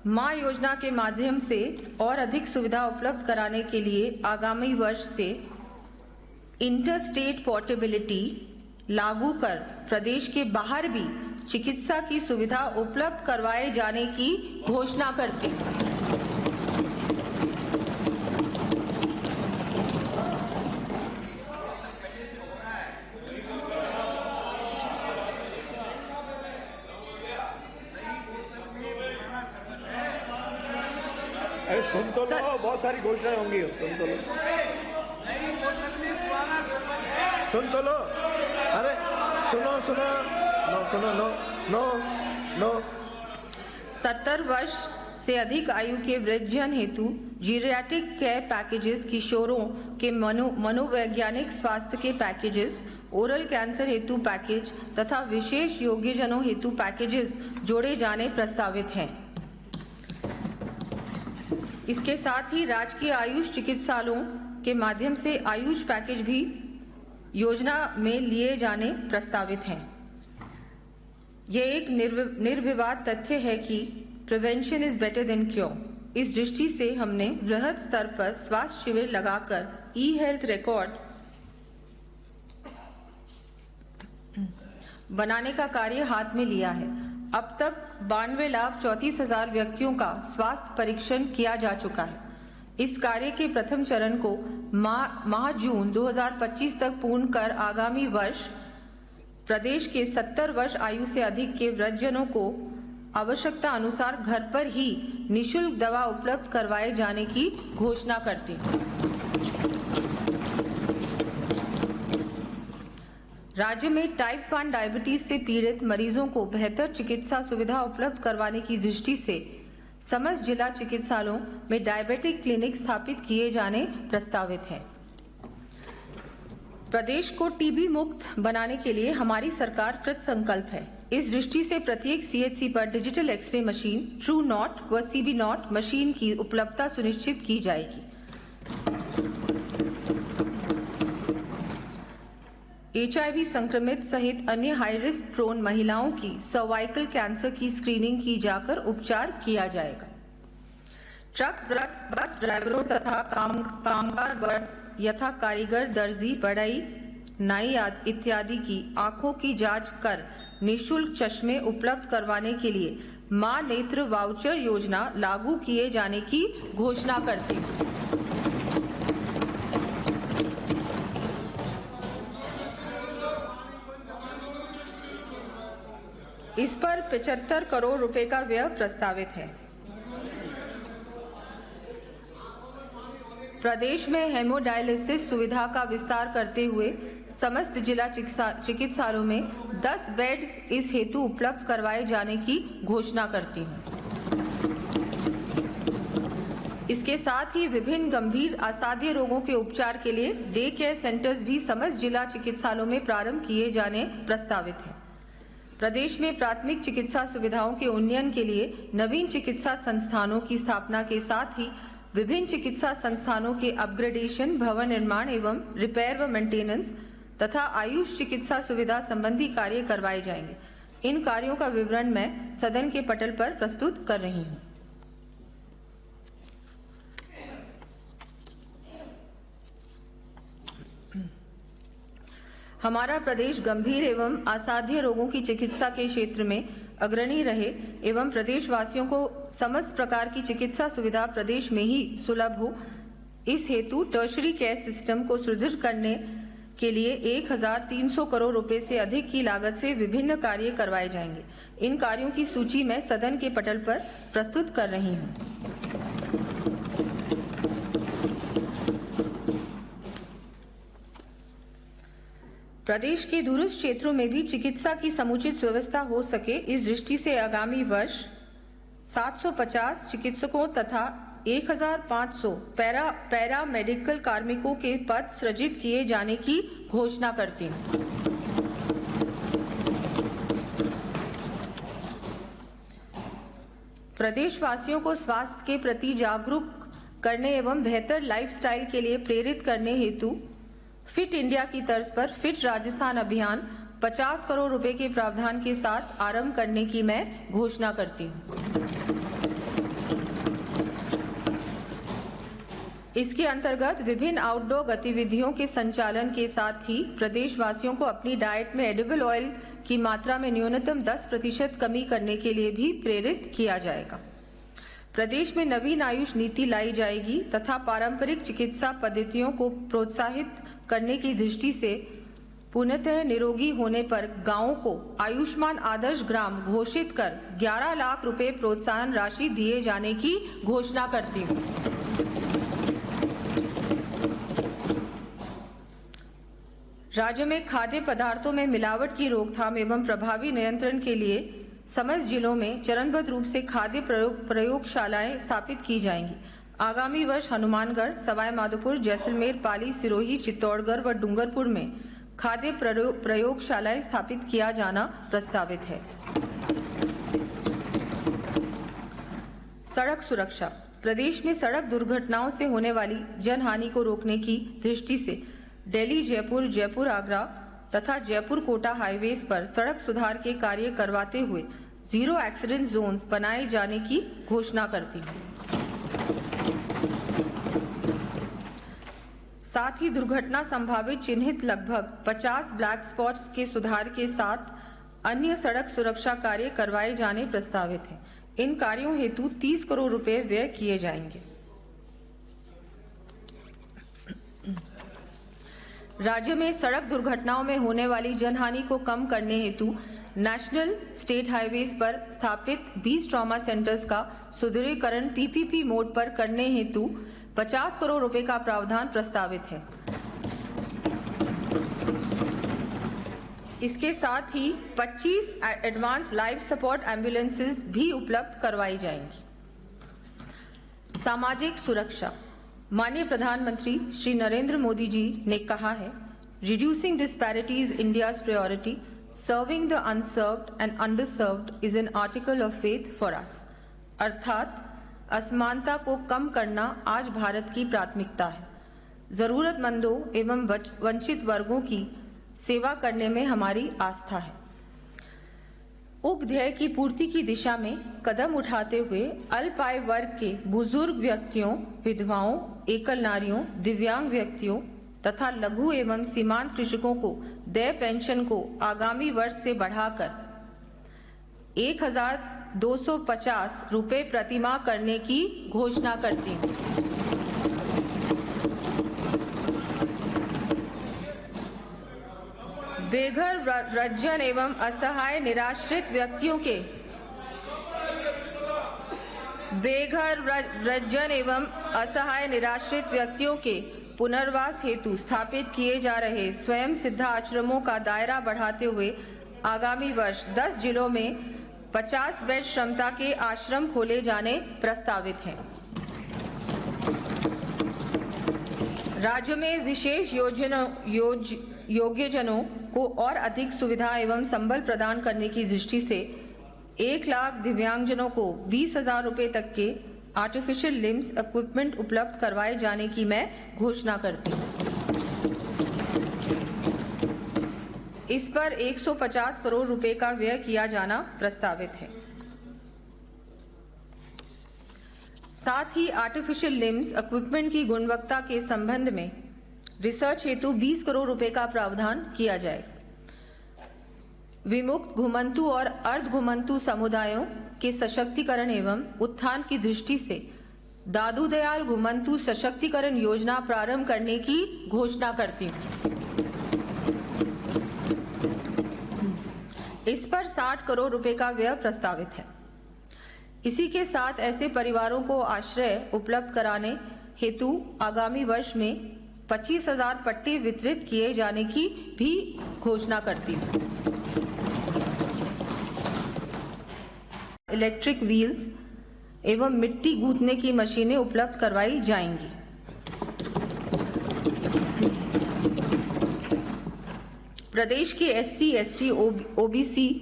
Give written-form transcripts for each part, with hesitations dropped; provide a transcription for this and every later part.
माँ योजना के माध्यम से और अधिक सुविधा उपलब्ध कराने के लिए आगामी वर्ष से इंटर स्टेट पोर्टेबिलिटी लागू कर प्रदेश के बाहर भी चिकित्सा की सुविधा उपलब्ध करवाए जाने की घोषणा करते हैं। अरे सुन तो लो, बहुत सारी घोषणाएं होंगी, सुन तो लो, सुन तो लो। अरे सुनो सुनो, नो सुनो, नो नो नो। 70 वर्ष से अधिक आयु के वृद्धजन हेतु जीरियाट्रिक केयर पैकेजेस, किशोरों के मनोवैज्ञानिक स्वास्थ्य के पैकेजेस, ओरल कैंसर हेतु पैकेज तथा विशेष योग्यजनों हेतु पैकेजेस जोड़े जाने प्रस्तावित हैं। इसके साथ ही राजकीय आयुष चिकित्सालयों के माध्यम से आयुष पैकेज भी योजना में लिए जाने प्रस्तावित हैं। यह एक निर्विवाद तथ्य है कि prevention is better than cure. इस दृष्टि से हमने बृहद स्तर पर स्वास्थ्य शिविर लगाकर ई हेल्थ रिकॉर्ड बनाने का कार्य हाथ में लिया है। अब तक 92,34,000 व्यक्तियों का स्वास्थ्य परीक्षण किया जा चुका है। इस कार्य के प्रथम चरण को माह जून 2025 तक पूर्ण कर आगामी वर्ष प्रदेश के 70 वर्ष आयु से अधिक के वृद्धजनों को आवश्यकता अनुसार घर पर ही निःशुल्क दवा उपलब्ध करवाए जाने की घोषणा करते हैं। राज्य में टाइप 1 डायबिटीज से पीड़ित मरीजों को बेहतर चिकित्सा सुविधा उपलब्ध करवाने की दृष्टि से समस्त जिला चिकित्सालयों में डायबिटिक क्लिनिक स्थापित किए जाने प्रस्तावित है। प्रदेश को टीबी मुक्त बनाने के लिए हमारी सरकार कृत संकल्प है। इस दृष्टि से प्रत्येक सीएचसी पर digital xray machine, TrueNat व सीबी नॉट मशीन की उपलब्धता सुनिश्चित की जाएगी। HIV संक्रमित सहित अन्य हाई रिस्क प्रोन महिलाओं की सर्वाइकल कैंसर की स्क्रीनिंग की जाकर उपचार किया जाएगा। ट्रक बस ड्राइवरों तथा कामगार वर्ग यथा कारीगर, दर्जी, बढ़ई, नाई इत्यादि की आंखों की जांच कर निःशुल्क चश्मे उपलब्ध करवाने के लिए मां नेत्र वाउचर योजना लागू किए जाने की घोषणा करते हैं। इस पर 75 करोड़ रुपए का व्यय प्रस्तावित है। प्रदेश में हेमोडायलिसिस सुविधा का विस्तार करते हुए समस्त जिला चिकित्सालयों में 10 बेड्स इस हेतु उपलब्ध करवाए जाने की घोषणा करती हूँ। इसके साथ ही विभिन्न गंभीर असाध्य रोगों के उपचार के लिए डे केयर सेंटर्स भी समस्त जिला चिकित्सालयों में प्रारंभ किए जाने प्रस्तावित हैं। प्रदेश में प्राथमिक चिकित्सा सुविधाओं के उन्नयन के लिए नवीन चिकित्सा संस्थानों की स्थापना के साथ ही विभिन्न चिकित्सा संस्थानों के अपग्रेडेशन, भवन निर्माण एवं रिपेयर व मेंटेनेंस तथा आयुष चिकित्सा सुविधा संबंधी कार्य करवाए जाएंगे। इन कार्यों का विवरण मैं सदन के पटल पर प्रस्तुत कर रही हूँ। हमारा प्रदेश गंभीर एवं असाध्य रोगों की चिकित्सा के क्षेत्र में अग्रणी रहे एवं प्रदेशवासियों को समस्त प्रकार की चिकित्सा सुविधा प्रदेश में ही सुलभ हो, इस हेतु टर्शरी केयर सिस्टम को सुदृढ़ करने के लिए 1,300 करोड़ रुपए से अधिक की लागत से विभिन्न कार्य करवाए जाएंगे। इन कार्यों की सूची मैं सदन के पटल पर प्रस्तुत कर रही हूँ। प्रदेश के दूरस्थ क्षेत्रों में भी चिकित्सा की समुचित व्यवस्था हो सके, इस दृष्टि से आगामी वर्ष 750 चिकित्सकों तथा 1,500 पैरा मेडिकल कार्मिकों के पद सृजित किए जाने की घोषणा करती हूँ। प्रदेशवासियों को स्वास्थ्य के प्रति जागरूक करने एवं बेहतर लाइफस्टाइल के लिए प्रेरित करने हेतु फिट इंडिया की तर्ज पर फिट राजस्थान अभियान 50 करोड़ रुपए के प्रावधान के साथ आरंभ करने की मैं घोषणा करती हूँ। इसके अंतर्गत विभिन्न आउटडोर गतिविधियों के संचालन के साथ ही प्रदेशवासियों को अपनी डाइट में एडिबल ऑयल की मात्रा में न्यूनतम 10% कमी करने के लिए भी प्रेरित किया जाएगा। प्रदेश में नवीन आयुष नीति लाई जाएगी तथा पारंपरिक चिकित्सा पद्धतियों को प्रोत्साहित करने की दृष्टि से पूर्णतः निरोगी होने पर गांवों को आयुष्मान आदर्श ग्राम घोषित कर 11 लाख रुपए प्रोत्साहन राशि दिए जाने की घोषणा करती हूं। राज्य में खाद्य पदार्थों में मिलावट की रोकथाम एवं प्रभावी नियंत्रण के लिए समस्त जिलों में चरणबद्ध रूप से खाद्य प्रयोगशालाएं स्थापित की जाएंगी। आगामी वर्ष हनुमानगढ़, सवाई माधोपुर, जैसलमेर, पाली, सिरोही, चित्तौड़गढ़ व डूंगरपुर में खाद्य प्रयोगशालाएं स्थापित किया जाना प्रस्तावित है। सड़क सुरक्षा। प्रदेश में सड़क दुर्घटनाओं से होने वाली जनहानि को रोकने की दृष्टि से दिल्ली, जयपुर, जयपुर, आगरा तथा जयपुर कोटा हाईवेज पर सड़क सुधार के कार्य करवाते हुए 0 एक्सीडेंट जोन्स बनाए जाने की घोषणा करती हूँ। साथ ही दुर्घटना संभावित चिन्हित लगभग 50 ब्लैक स्पॉट्स के सुधार के साथ अन्य सड़क सुरक्षा कार्य करवाए जाने प्रस्तावित हैं। इन कार्यों हेतु 30 करोड़ रुपए व्यय किए जाएंगे। राज्य में सड़क दुर्घटनाओं में होने वाली जनहानि को कम करने हेतु नेशनल स्टेट हाईवेज पर स्थापित 20 ट्रॉमा सेंटर्स का सुदृढ़ीकरण PPP मोड पर करने हेतु 50 करोड़ रुपए का प्रावधान प्रस्तावित है। इसके साथ ही 25 एडवांस लाइफ सपोर्ट एम्बुलेंसेस भी उपलब्ध करवाई जाएंगी। सामाजिक सुरक्षा। माननीय प्रधानमंत्री श्री नरेंद्र मोदी जी ने कहा है, reducing disparities India's priority, serving the unserved and underserved is an article of faith for us. अर्थात असमानता को कम करना आज भारत की प्राथमिकता है। जरूरतमंदों एवं वंचित वर्गों की सेवा करने में हमारी आस्था है। उक्त ध्येय की पूर्ति की दिशा में कदम उठाते हुए अल्प आय वर्ग के बुजुर्ग व्यक्तियों, विधवाओं, एकल नारियों, दिव्यांग व्यक्तियों तथा लघु एवं सीमांत कृषकों को देय पेंशन को आगामी वर्ष से बढ़ाकर 1,250 रुपए प्रतिमाह करने की घोषणा करती हूँ। बेघर, वृद्धजन एवं असहाय निराश्रित व्यक्तियों के पुनर्वास हेतु स्थापित किए जा रहे स्वयं सिद्धा आश्रमों का दायरा बढ़ाते हुए आगामी वर्ष 10 जिलों में 50 बेड क्षमता के आश्रम खोले जाने प्रस्तावित हैं। राज्य में विशेष योग्यजनों को और अधिक सुविधा एवं संबल प्रदान करने की दृष्टि से 1 लाख दिव्यांगजनों को 20,000 रुपए तक के आर्टिफिशियल लिम्स इक्विपमेंट उपलब्ध करवाए जाने की मैं घोषणा करती हूँ। इस पर 150 करोड़ रुपए का व्यय किया जाना प्रस्तावित है। साथ ही आर्टिफिशियल लिम्स इक्विपमेंट की गुणवत्ता के संबंध में रिसर्च हेतु 20 करोड़ रुपए का प्रावधान किया जाएगा। विमुक्त, घुमंतु और अर्ध घुमंतु समुदायों के सशक्तिकरण एवं उत्थान की दृष्टि से दादू दयाल घुमंतु सशक्तिकरण योजना प्रारंभ करने की घोषणा करती हूँ। इस पर 60 करोड़ रुपए का व्यय प्रस्तावित है। इसी के साथ ऐसे परिवारों को आश्रय उपलब्ध कराने हेतु आगामी वर्ष में 25,000 पट्टे वितरित किए जाने की भी घोषणा करती हूँ। इलेक्ट्रिक व्हील्स एवं मिट्टी गूंथने की मशीनें उपलब्ध करवाई जाएंगी। प्रदेश के SC, ST, OBC,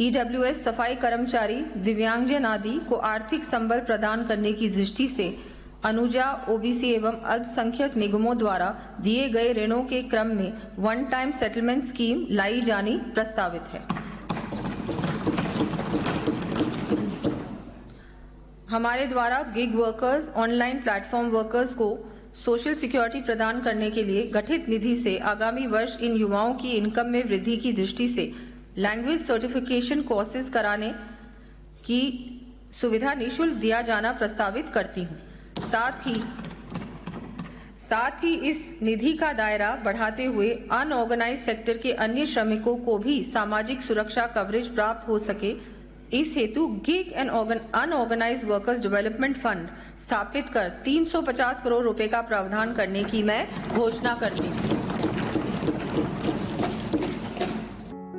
EWS, सफाई कर्मचारी, दिव्यांगजन आदि को आर्थिक संबल प्रदान करने की दृष्टि से अनुजा, OBC एवं अल्पसंख्यक निगमों द्वारा दिए गए ऋणों के क्रम में वन टाइम सेटलमेंट स्कीम लाई जानी प्रस्तावित है। हमारे द्वारा gig workers, online platform workers को सोशल सिक्योरिटी प्रदान करने के लिए गठित निधि से आगामी वर्ष इन युवाओं की इनकम में वृद्धि की दृष्टि से लैंग्वेज सर्टिफिकेशन कोर्सेज कराने की सुविधा निःशुल्क दिया जाना प्रस्तावित करती हूँ। साथ ही इस निधि का दायरा बढ़ाते हुए अनऑर्गेनाइज सेक्टर के अन्य श्रमिकों को भी सामाजिक सुरक्षा कवरेज प्राप्त हो सके, इस हेतु gig and unorganised workers development fund स्थापित कर 350 करोड़ रुपए का प्रावधान करने की मैं घोषणा करती हूँ।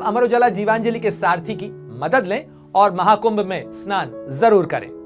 अमर उजाला जीवांजलि के सारथी की मदद लें और महाकुंभ में स्नान जरूर करें।